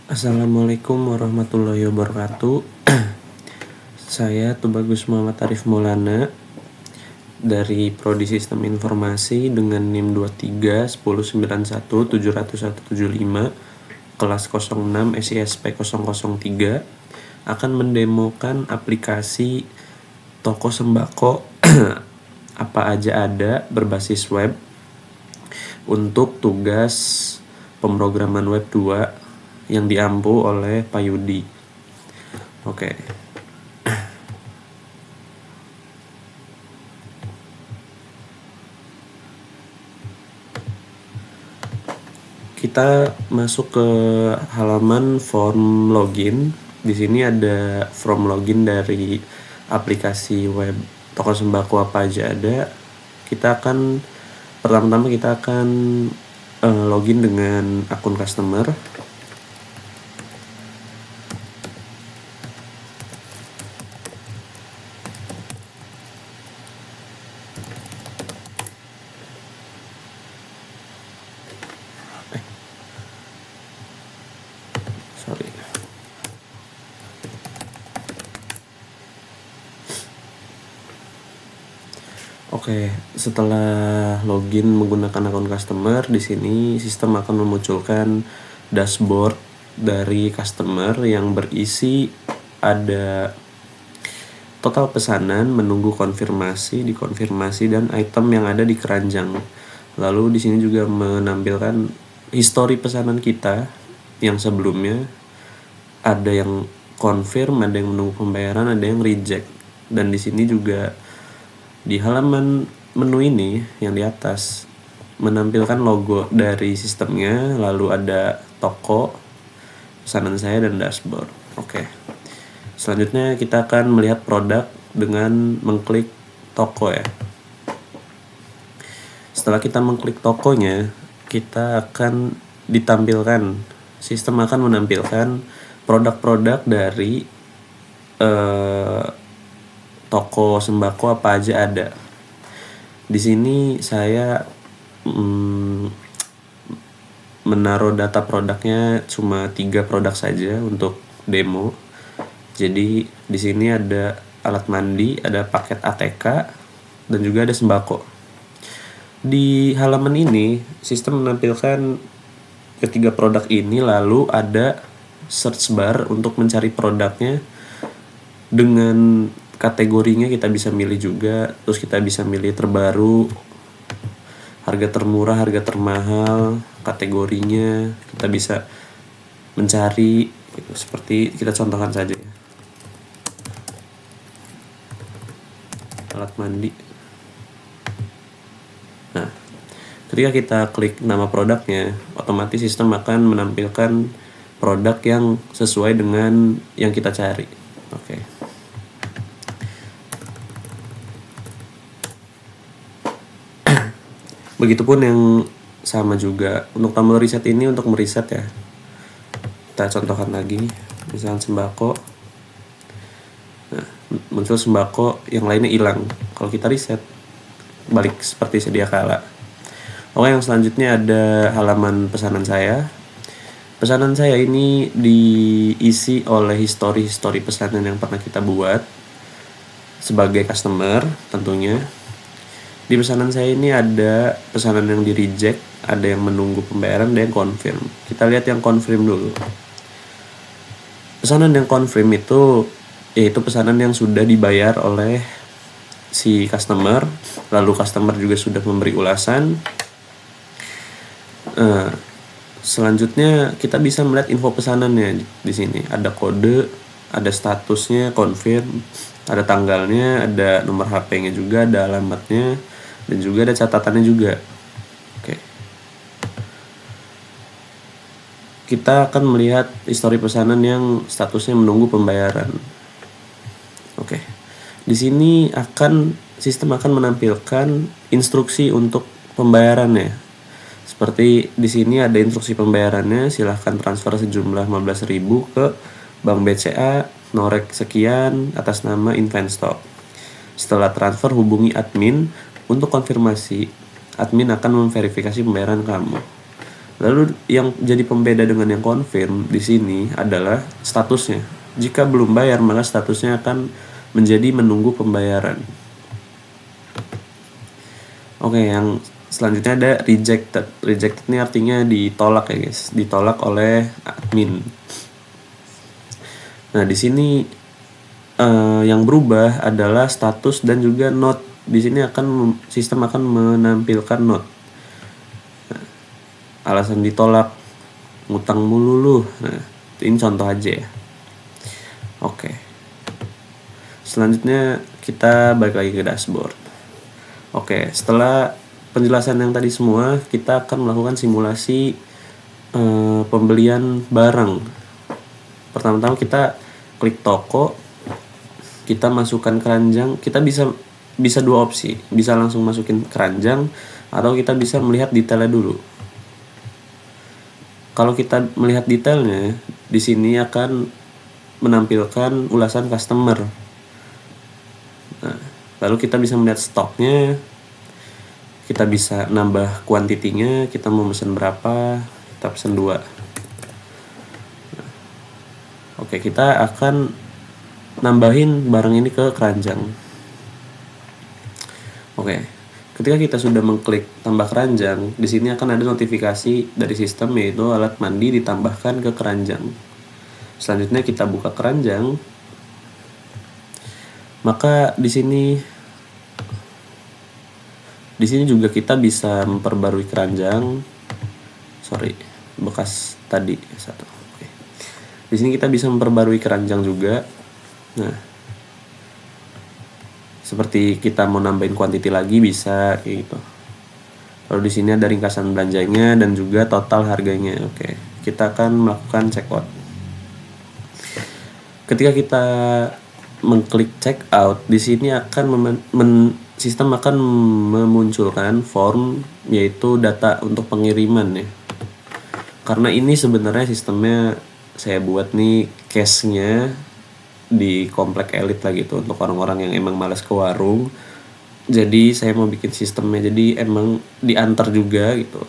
Assalamualaikum warahmatullahi wabarakatuh. Saya Tubagus Muhammad Arif Maulana dari Prodi Sistem Informasi dengan NIM 23 1091 70175 kelas 06 SISP 003 akan mendemokan aplikasi toko sembako apa aja ada berbasis web untuk tugas pemrograman web 2 yang diampu oleh Pak Yudi. Oke. Kita masuk ke halaman form login. Di sini ada form login dari aplikasi web toko sembako apa aja ada. Pertama-tama kita akan login dengan akun customer. Oke, setelah login menggunakan akun customer, di sini sistem akan memunculkan dashboard dari customer yang berisi ada total pesanan, menunggu konfirmasi, dikonfirmasi, dan item yang ada di keranjang. Lalu di sini juga menampilkan histori pesanan kita yang sebelumnya, ada yang confirm, ada yang menunggu pembayaran, ada yang reject. Dan di sini juga di halaman menu ini yang di atas menampilkan logo dari sistemnya, lalu ada toko, pesanan saya, dan dashboard. Oke. Selanjutnya kita akan melihat produk dengan mengklik toko ya. Setelah kita mengklik tokonya, kita akan sistem akan menampilkan produk-produk dari toko sembako apa aja ada. Di sini saya menaruh data produknya cuma 3 produk saja untuk demo. Jadi di sini ada alat mandi, ada paket ATK, dan juga ada sembako. Di halaman ini sistem menampilkan ketiga produk ini, lalu ada search bar untuk mencari produknya. Dengan kategorinya kita bisa milih juga, terus kita bisa milih terbaru, harga termurah, harga termahal, kategorinya kita bisa mencari gitu. Seperti kita contohkan saja ya. Alat mandi. Nah, ketika kita klik nama produknya, otomatis sistem akan menampilkan produk yang sesuai dengan yang kita cari. Oke. Begitupun yang sama juga untuk tombol reset ini untuk mereset ya. Kita contohkan lagi, misalnya sembako. Nah, muncul sembako, yang lainnya hilang. Kalau kita reset, balik seperti sedia kala. Oke, yang selanjutnya ada halaman pesanan saya. Pesanan saya ini diisi oleh histori pesanan yang pernah kita buat sebagai customer tentunya. Di pesanan saya ini ada pesanan yang di reject, ada yang menunggu pembayaran, ada yang confirm. Kita lihat yang confirm dulu. Pesanan yang confirm itu yaitu pesanan yang sudah dibayar oleh si customer, lalu customer juga sudah memberi ulasan. Selanjutnya kita bisa melihat info pesanannya di sini. Ada kode, ada statusnya, confirm, ada tanggalnya, ada nomor HP-nya juga, ada alamatnya, dan juga ada catatannya juga. Oke. Kita akan melihat histori pesanan yang statusnya menunggu pembayaran. Oke. Di sini sistem akan menampilkan instruksi untuk pembayarannya. Seperti di sini ada instruksi pembayarannya, silahkan transfer sejumlah 15.000 ke Bank BCA, Norek sekian, atas nama Investop. Setelah transfer hubungi admin untuk konfirmasi. Admin akan memverifikasi pembayaran kamu. Lalu yang jadi pembeda dengan yang confirm di sini adalah statusnya. Jika belum bayar, maka statusnya akan menjadi menunggu pembayaran. Oke, yang selanjutnya ada rejected. Rejected ini artinya ditolak ya guys, ditolak oleh admin. Nah di sini yang berubah adalah status dan juga note. Di sini sistem akan menampilkan note. Nah, alasan ditolak, ngutang mulu lu. Nah ini contoh aja ya. Oke. Selanjutnya kita balik lagi ke dashboard. Oke, setelah penjelasan yang tadi semua, kita akan melakukan simulasi pembelian barang. Pertama-tama kita klik toko, kita masukkan keranjang. Kita bisa dua opsi, bisa langsung masukin keranjang atau kita bisa melihat detailnya dulu. Kalau kita melihat detailnya, di sini akan menampilkan ulasan customer. Nah, lalu kita bisa melihat stoknya, kita bisa nambah kuantitinya, kita mau pesan berapa, kita pesan 2. Nah, oke, kita akan nambahin barang ini ke keranjang. Oke, ketika kita sudah mengklik tambah keranjang, di sini akan ada notifikasi dari sistem, yaitu alat mandi ditambahkan ke keranjang. Selanjutnya kita buka keranjang. Maka di sini juga kita bisa memperbarui keranjang. Bekas tadi satu. Oke. Di sini kita bisa memperbarui keranjang juga. Nah, seperti kita mau nambahin kuantiti lagi bisa kayak gitu. Lalu di sini ada ringkasan belanjanya dan juga total harganya. Oke, kita akan melakukan check out. Ketika kita mengklik check out, di sini akan sistem akan memunculkan form, yaitu data untuk pengiriman ya. Karena ini sebenarnya sistemnya saya buat nih case-nya di komplek elit lah gitu, untuk orang-orang yang emang malas ke warung. Jadi saya mau bikin sistemnya jadi emang diantar juga gitu.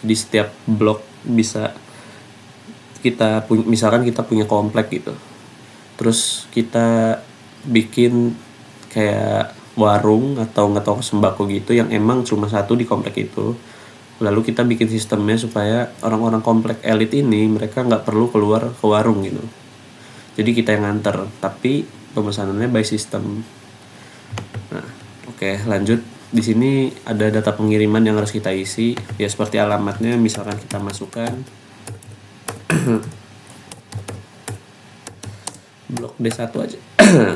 Jadi setiap blok bisa misalkan kita punya komplek gitu, terus kita bikin kayak warung atau toko sembako gitu yang emang cuma satu di komplek itu. Lalu kita bikin sistemnya supaya orang-orang komplek elit ini mereka nggak perlu keluar ke warung gitu. Jadi kita yang nganter, tapi pemesanannya by system. Nah, oke, lanjut. Di sini ada data pengiriman yang harus kita isi. Ya seperti alamatnya, misalkan kita masukkan blok D1 aja.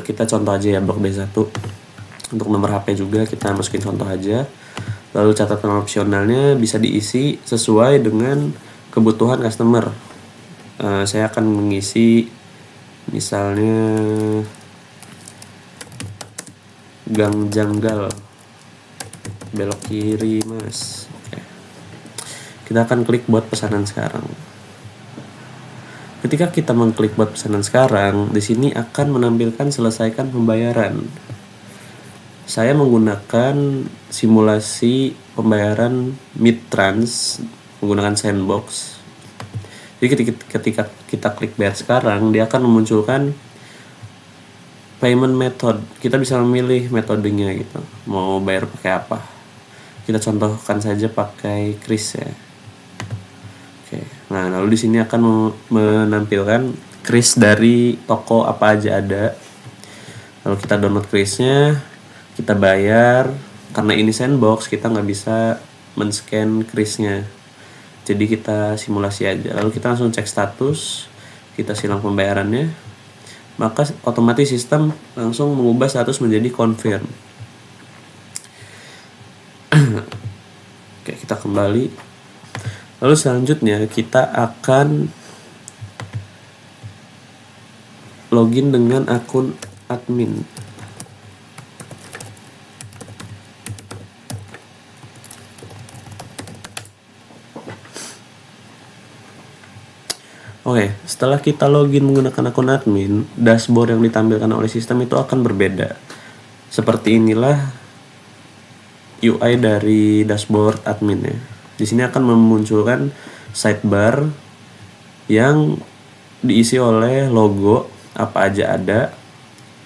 Kita contoh aja ya, blok D1. Untuk nomor HP juga kita masukin contoh aja. Lalu catatan opsionalnya bisa diisi sesuai dengan kebutuhan customer. Saya akan mengisi misalnya gang janggal belok kiri mas. Oke. Kita akan klik buat pesanan sekarang. Ketika kita mengklik buat pesanan sekarang, di sini akan menampilkan selesaikan pembayaran. Saya menggunakan simulasi pembayaran mid-trans menggunakan sandbox. Jadi ketika kita klik bayar sekarang, dia akan memunculkan payment method. Kita bisa memilih metodenya gitu, mau bayar pakai apa. Kita contohkan saja pakai Kris ya. Oke. Nah, lalu di sini akan menampilkan Kris dari toko apa aja ada. Lalu kita download Krisnya, kita bayar. Karena ini sandbox, kita nggak bisa men-scan Krisnya. Jadi kita simulasi aja. Lalu kita langsung cek status, kita silang pembayarannya, maka otomatis sistem langsung mengubah status menjadi confirm. Oke, kita kembali. Lalu selanjutnya kita akan login dengan akun admin. Oke, setelah kita login menggunakan akun admin, dashboard yang ditampilkan oleh sistem itu akan berbeda. Seperti inilah UI dari dashboard admin ya. Di sini akan memunculkan sidebar yang diisi oleh logo apa aja ada,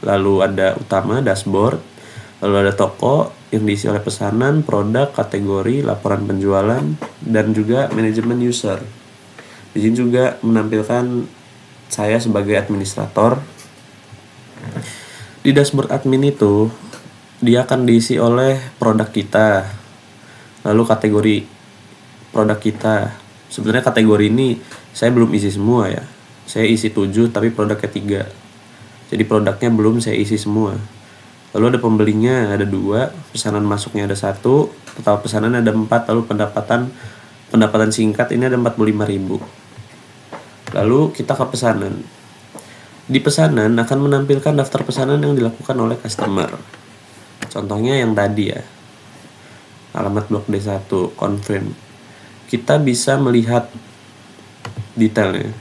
lalu ada utama dashboard, lalu ada toko yang diisi oleh pesanan, produk, kategori, laporan penjualan, dan juga manajemen user. Di sini juga menampilkan saya sebagai administrator. Di dashboard admin itu dia akan diisi oleh produk kita, lalu kategori produk kita. Sebenarnya kategori ini saya belum isi semua ya. Saya isi 7 tapi produknya 3. Jadi produknya belum saya isi semua. Lalu ada pembelinya ada 2, pesanan masuknya ada 1, total pesanan ada 4, lalu pendapatan singkat ini ada 45.000. Lalu kita ke pesanan. Di pesanan akan menampilkan daftar pesanan yang dilakukan oleh customer. Contohnya yang tadi ya. Alamat blok D1, confirm. Kita bisa melihat detailnya.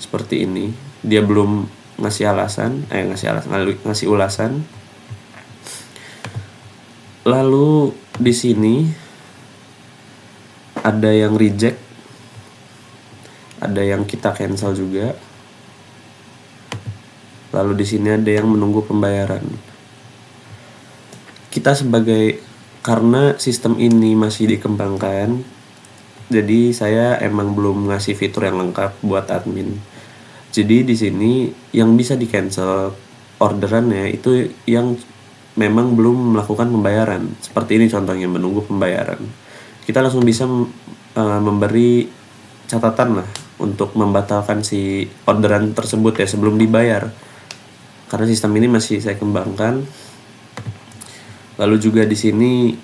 Seperti ini. Dia belum ngasih ulasan. Lalu di sini ada yang reject, ada yang kita cancel juga. Lalu di sini ada yang menunggu pembayaran. Karena sistem ini masih dikembangkan, jadi saya emang belum ngasih fitur yang lengkap buat admin. Jadi di sini yang bisa di cancel orderannya itu yang memang belum melakukan pembayaran. Seperti ini contohnya, menunggu pembayaran. Kita langsung bisa memberi catatan lah untuk membatalkan si orderan tersebut ya sebelum dibayar. Karena sistem ini masih saya kembangkan. Lalu juga di sini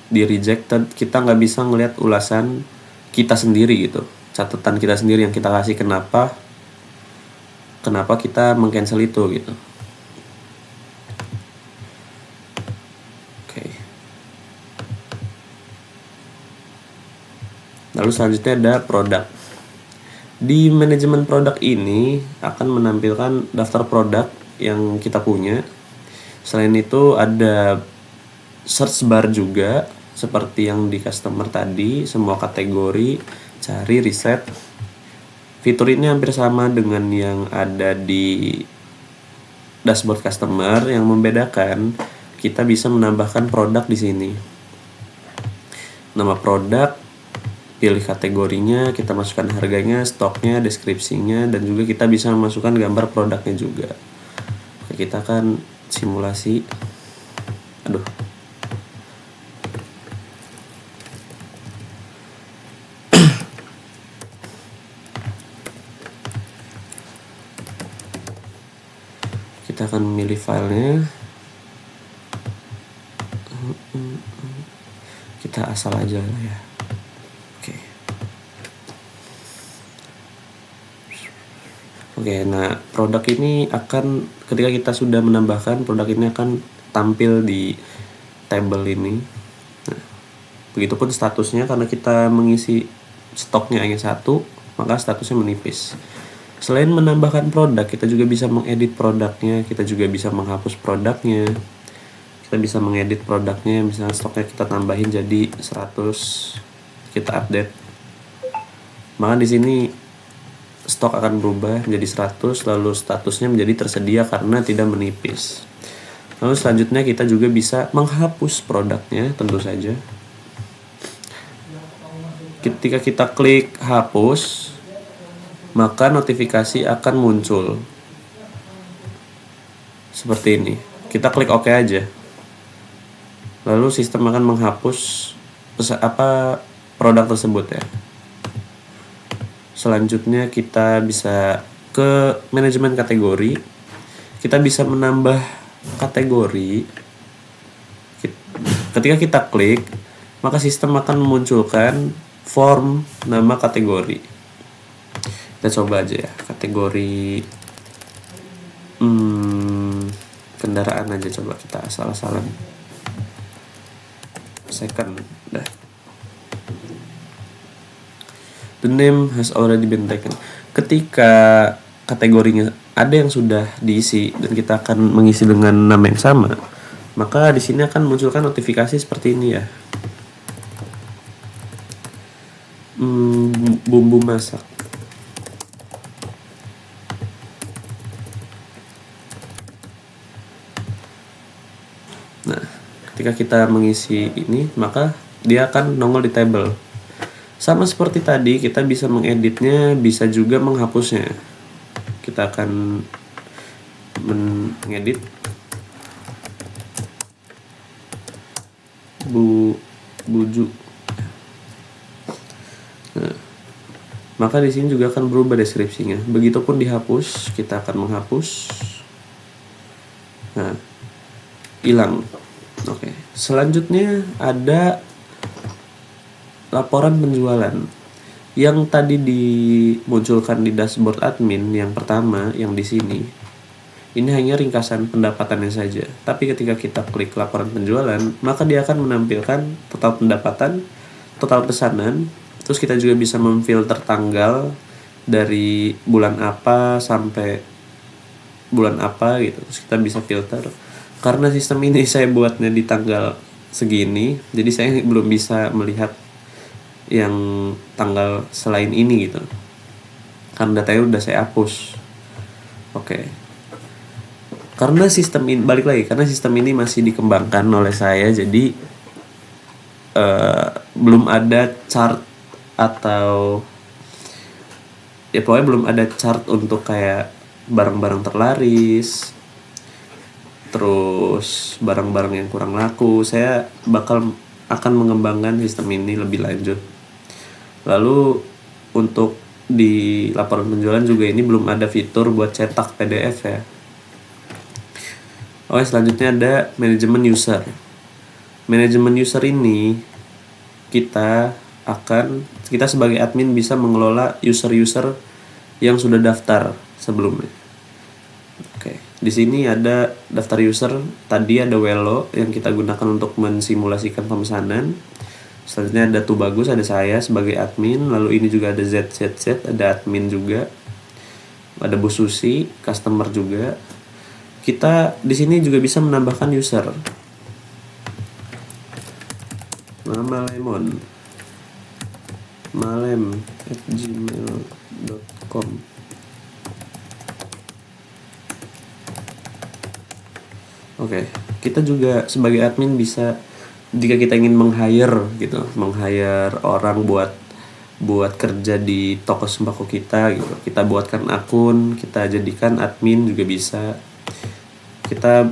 di rejected kita nggak bisa ngelihat ulasan kita sendiri gitu, catatan kita sendiri yang kita kasih kenapa kita meng-cancel itu gitu. Oke. Lalu selanjutnya ada produk. Di manajemen produk ini akan menampilkan daftar produk yang kita punya. Selain itu ada search bar juga seperti yang di customer tadi, semua kategori, cari, riset. Fitur ini hampir sama dengan yang ada di dashboard customer. Yang membedakan kita bisa menambahkan produk di sini. Nama produk, pilih kategorinya, kita masukkan harganya, stoknya, deskripsinya, dan juga kita bisa memasukkan gambar produknya juga. Oke, kita akan simulasi. Kita akan memilih filenya. Kita asal aja lah ya. Oke, nah produk ini akan ketika kita sudah menambahkan produk ini akan tampil di tabel ini. Nah, begitupun statusnya, karena kita mengisi stoknya hanya 1, maka statusnya menipis. Selain menambahkan produk, kita juga bisa mengedit produknya, kita juga bisa menghapus produknya. Kita bisa mengedit produknya, misalnya stoknya kita tambahin jadi 100, kita update. Maka di sini stok akan berubah menjadi 100, lalu statusnya menjadi tersedia karena tidak menipis. Lalu selanjutnya kita juga bisa menghapus produknya, tentu saja. Ketika kita klik hapus, maka notifikasi akan muncul seperti ini. Kita klik OK aja. Lalu sistem akan menghapus produk tersebut ya. Selanjutnya kita bisa ke manajemen kategori. Kita bisa menambah kategori. Ketika kita klik, maka sistem akan memunculkan form nama kategori. Kita coba aja ya, kategori kendaraan aja, coba kita asal-asalan. Second, dah. The name has already been taken. Ketika kategorinya ada yang sudah diisi dan kita akan mengisi dengan nama yang sama, maka di sini akan munculkan notifikasi seperti ini ya. bumbu masak. Nah, ketika kita mengisi ini, maka dia akan nongol di table. Sama seperti tadi, kita bisa mengeditnya, bisa juga menghapusnya. Kita akan mengedit buju. Nah, maka di sini juga akan berubah deskripsinya. Begitupun dihapus, kita akan menghapus. Nah, hilang. Oke. Selanjutnya ada laporan penjualan. Yang tadi dimunculkan di dashboard admin yang pertama, yang di sini. Ini hanya ringkasan pendapatannya saja. Tapi ketika kita klik laporan penjualan, maka dia akan menampilkan total pendapatan, total pesanan. Terus kita juga bisa memfilter tanggal dari bulan apa sampai bulan apa gitu. Terus kita bisa filter. Karena sistem ini saya buatnya di tanggal segini, jadi saya belum bisa melihat yang tanggal selain ini gitu. Karena datanya udah saya hapus. Oke. Karena sistem ini, balik lagi, karena sistem ini masih dikembangkan oleh saya, jadi belum ada chart atau ya pokoknya belum ada chart untuk kayak barang-barang terlaris, terus barang-barang yang kurang laku. Saya akan mengembangkan sistem ini lebih lanjut. Lalu untuk di laporan penjualan juga ini belum ada fitur buat cetak PDF ya. Oke, selanjutnya ada manajemen user. Manajemen user ini kita sebagai admin bisa mengelola user-user yang sudah daftar sebelumnya. Oke, di sini ada daftar user. Tadi ada Welo yang kita gunakan untuk mensimulasikan pemesanan. Selanjutnya ada Tubagus, ada saya sebagai admin. Lalu ini juga ada ZZZ, ada admin juga. Ada Bu Susi, customer juga. Kita di sini juga bisa menambahkan user. Nama Lemon. malem@gmail.com. Oke, kita juga sebagai admin bisa, jika kita ingin meng-hire orang buat kerja di toko sembako kita gitu. Kita buatkan akun, kita jadikan admin juga bisa. Kita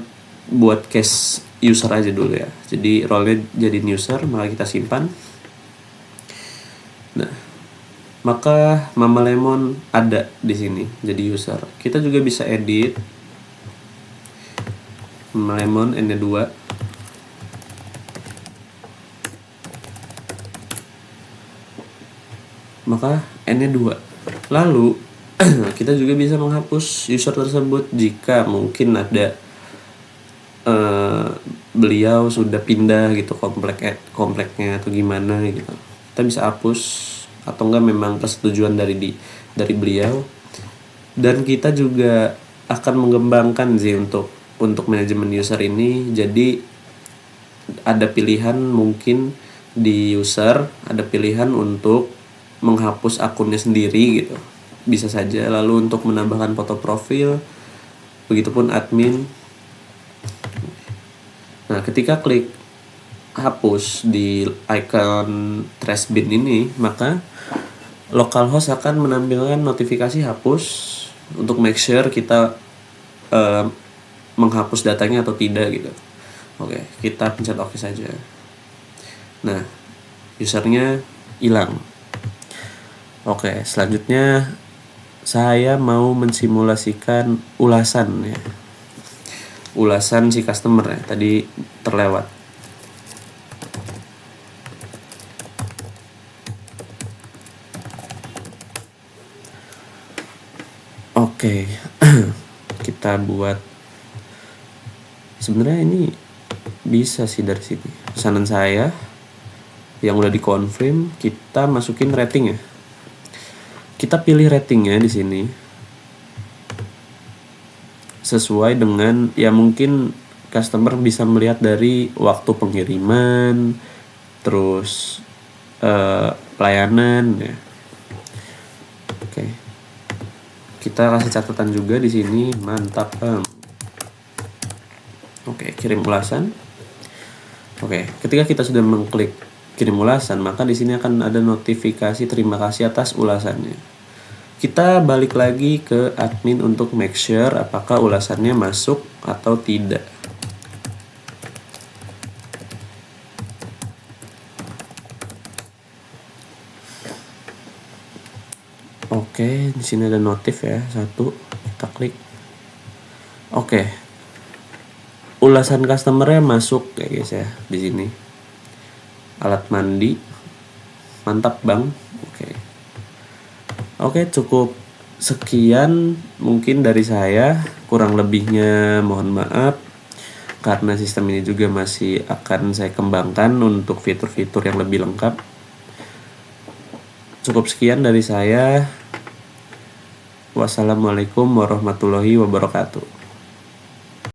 buat case user aja dulu ya. Jadi role-nya jadi user, maka kita simpan. Nah, maka Mama Lemon ada di sini jadi user. Kita juga bisa edit Mama Lemon N2. Maka N2. Lalu kita juga bisa menghapus user tersebut jika mungkin ada beliau sudah pindah gitu kompleknya atau gimana gitu. Kita bisa hapus, atau enggak memang persetujuan dari beliau. Dan kita juga akan mengembangkan sih untuk manajemen user ini. Jadi ada pilihan mungkin di user, ada pilihan untuk menghapus akunnya sendiri gitu, bisa saja. Lalu untuk menambahkan foto profil, begitupun admin. Nah, ketika klik hapus di icon trash bin ini, maka localhost akan menampilkan notifikasi hapus untuk make sure kita menghapus datanya atau tidak gitu. Oke, kita pencet oke saja. Nah, usernya hilang. Oke, selanjutnya saya mau mensimulasikan ulasan ya. Ulasan si customer ya, tadi terlewat. Oke. Kita buat, sebenarnya ini bisa sih dari sini. Pesanan saya yang udah dikonfirm, kita masukin rating ya. Kita pilih ratingnya di sini sesuai dengan, ya mungkin customer bisa melihat dari waktu pengiriman, terus pelayanan ya. Oke. Kita kasih catatan juga di sini, mantap Bang. Oke, kirim ulasan. Oke, ketika kita sudah mengklik kirim ulasan, maka di sini akan ada notifikasi terima kasih atas ulasannya. Kita balik lagi ke admin untuk make sure apakah ulasannya masuk atau tidak. Oke, di sini ada notif ya, 1, kita klik. Oke. Ulasan customer-nya masuk ya guys ya di sini. Alat mandi. Mantap Bang. Oke, cukup sekian mungkin dari saya. Kurang lebihnya mohon maaf, karena sistem ini juga masih akan saya kembangkan untuk fitur-fitur yang lebih lengkap. Cukup sekian dari saya. Wassalamualaikum warahmatullahi wabarakatuh.